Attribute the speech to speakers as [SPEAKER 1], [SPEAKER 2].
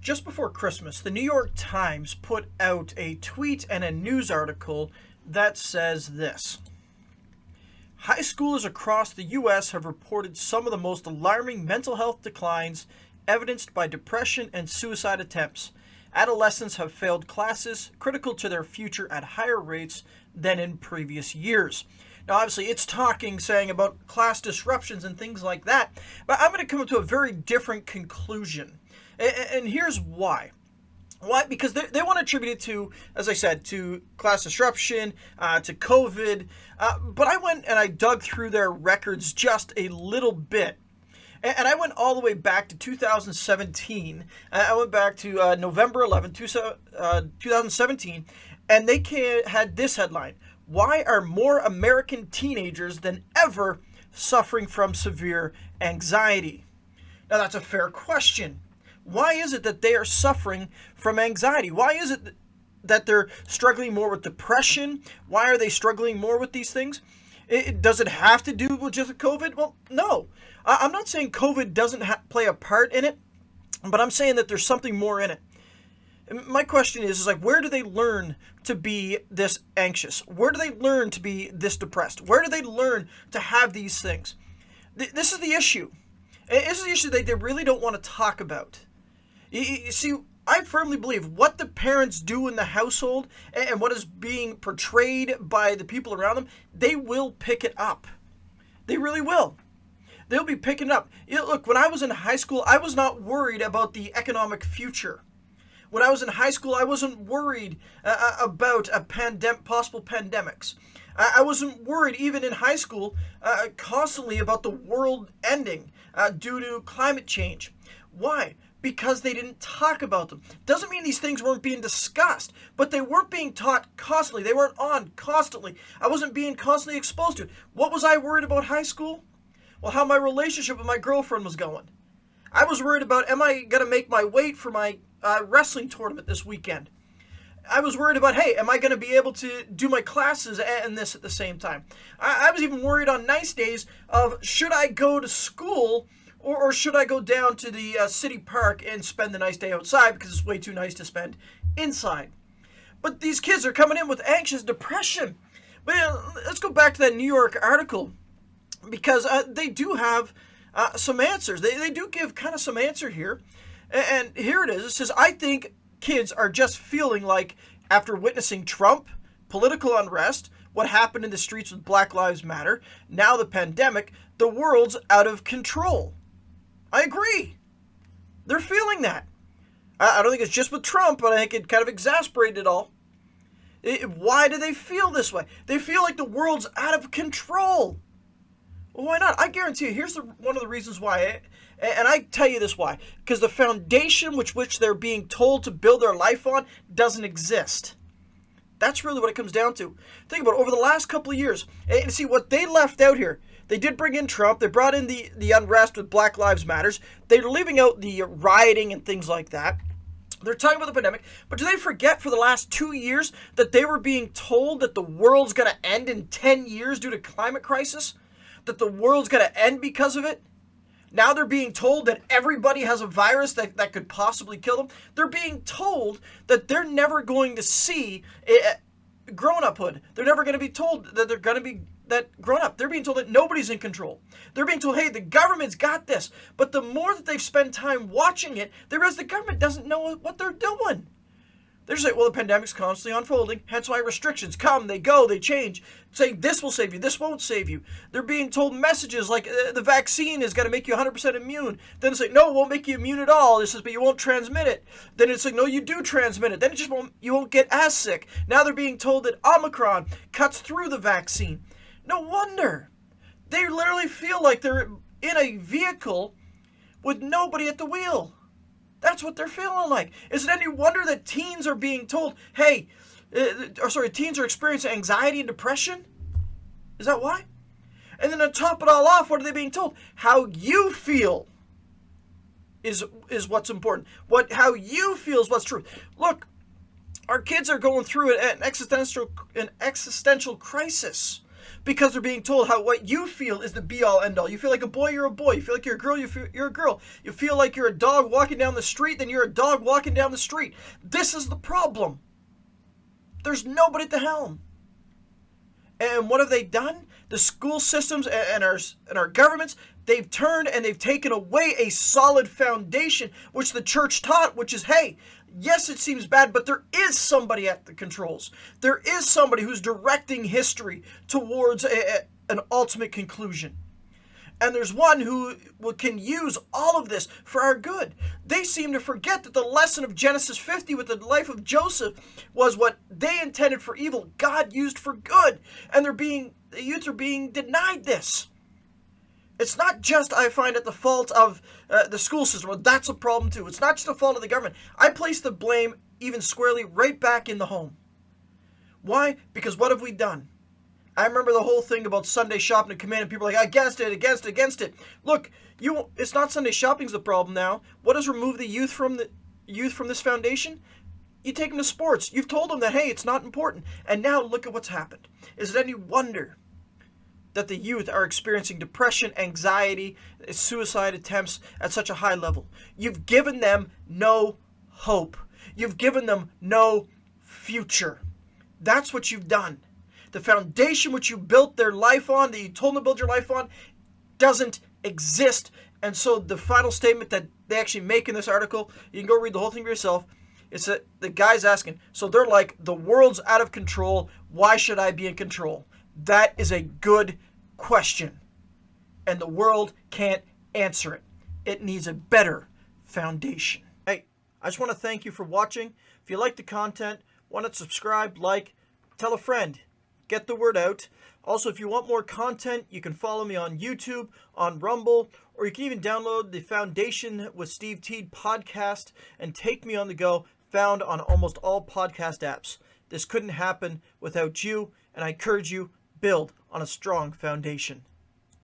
[SPEAKER 1] Just before Christmas, the New York Times put out a tweet and a news article that says this. High schoolers across the U.S. have reported some of the most alarming mental health declines evidenced by depression and suicide attempts. Adolescents have failed classes critical to their future at higher rates than in previous years. Now, obviously, it's saying about class disruptions and things like that, but I'm going to come to a very different conclusion. And here's why. Why? Because they want to attribute it to, as I said, to class disruption, to COVID. But I went and I dug through their records just a little bit. And I went all the way back to 2017. I went back to November 11th, 2017. And they had this headline: why are more American teenagers than ever suffering from severe anxiety? Now, that's a fair question. Why is it that they are suffering from anxiety? Why is it that they're struggling more with depression? Why are they struggling more with these things? Does it have to do with just COVID? Well, no. I'm not saying COVID doesn't play a part in it, but I'm saying that there's something more in it. My question is like, where do they learn to be this anxious? Where do they learn to be this depressed? Where do they learn to have these things? This is the issue. This is the issue that they really don't want to talk about. You see, I firmly believe what the parents do in the household and what is being portrayed by the people around them, they will pick it up. They really will. They'll be picking it up. Look, when I was in high school, I was not worried about the economic future. When I was in high school, I wasn't worried about possible pandemics. I wasn't worried, even in high school, constantly about the world ending due to climate change. Why? Because they didn't talk about them. Doesn't mean these things weren't being discussed, but they weren't being taught constantly. They weren't on constantly. I wasn't being constantly exposed to it. What was I worried about high school? Well, how my relationship with my girlfriend was going. I was worried about, am I going to make my weight for my wrestling tournament this weekend? I was worried about, hey, am I going to be able to do my classes and this at the same time? I was even worried on nice days of, should I go to school or should I go down to the city park and spend the nice day outside because it's way too nice to spend inside? But these kids are coming in with anxious depression. But let's go back to that New York article, because they do have some answers. They do give kind of some answer here. And here it is. It says, I think kids are just feeling like, after witnessing Trump, political unrest, what happened in the streets with Black Lives Matter, now the pandemic, the world's out of control. I agree. They're feeling that. I don't think it's just with Trump, but I think it kind of exasperated it all. Why do they feel this way? They feel like the world's out of control. Well, why not? I guarantee you, here's one of the reasons why. And I tell you this why. Because the foundation which they're being told to build their life on doesn't exist. That's really what it comes down to. Think about it. Over the last couple of years, and see what they left out here. They did bring in Trump. They brought in the unrest with Black Lives Matters. They're leaving out the rioting and things like that. They're talking about the pandemic. But do they forget for the last 2 years that they were being told that the world's going to end in 10 years due to climate crisis? That the world's going to end because of it? Now they're being told that everybody has a virus that could possibly kill them. They're being told that they're never going to see grown-uphood. They're never going to be told that they're going to be that grown up. They're being told that nobody's in control. They're being told, hey, the government's got this. But the more that they've spent time watching it, they realize the government doesn't know what they're doing. They're just like, well, the pandemic's constantly unfolding, hence why restrictions come, they go, they change, saying this will save you, this won't save you. They're being told messages like the vaccine is going to make you 100% immune. Then it's like, no, it won't make you immune at all. This is, but you won't transmit it. Then it's like, no, you do transmit it. Then you won't get as sick. Now they're being told that Omicron cuts through the vaccine. No wonder. They literally feel like they're in a vehicle with nobody at the wheel. That's what they're feeling like. Is it any wonder that teens are being told, hey, teens are experiencing anxiety and depression? Is that why? And then to top it all off, what are they being told? How you feel is what's important. How you feel is what's true. Look, our kids are going through an existential crisis. because they're being told how what you feel is the be-all, end-all. You feel like a boy, you're a boy. You feel like you're a girl, you're a girl. You feel like you're a dog walking down the street, then you're a dog walking down the street. This is the problem. There's nobody at the helm. And what have they done? The school systems and our governments, they've turned and they've taken away a solid foundation, which the church taught, which is, hey, yes, it seems bad, but there is somebody at the controls. There is somebody who's directing history towards an ultimate conclusion. And there's one who can use all of this for our good. They seem to forget that the lesson of Genesis 50 with the life of Joseph was what they intended for evil, God used for good. And the youth are being denied this. It's not just, I find it, the fault of the school system. Well, that's a problem too. It's not just the fault of the government. I place the blame even squarely right back in the home. Why? Because what have we done? I remember the whole thing about Sunday shopping and command, and people are like, against it. Look, it's not Sunday shopping's the problem now. What does remove the youth from this foundation? You take them to sports. You've told them that, hey, it's not important. And now look at what's happened. Is it any wonder that the youth are experiencing depression, anxiety, suicide attempts at such a high level? You've given them no hope. You've given them no future. That's what you've done. The foundation which you built their life on, that you told them to build your life on, doesn't exist. And so the final statement that they actually make in this article, you can go read the whole thing for yourself, it's that the guy's asking, so they're like, the world's out of control, why should I be in control? That is a good question. And the world can't answer it. It needs a better foundation. Hey, I just want to thank you for watching. If you like the content, want to subscribe, like, tell a friend. Get the word out. Also, if you want more content, you can follow me on YouTube, on Rumble, or you can even download the Foundation with Steve Teed podcast and take me on the go, found on almost all podcast apps. This couldn't happen without you, and I encourage you, build on a strong foundation.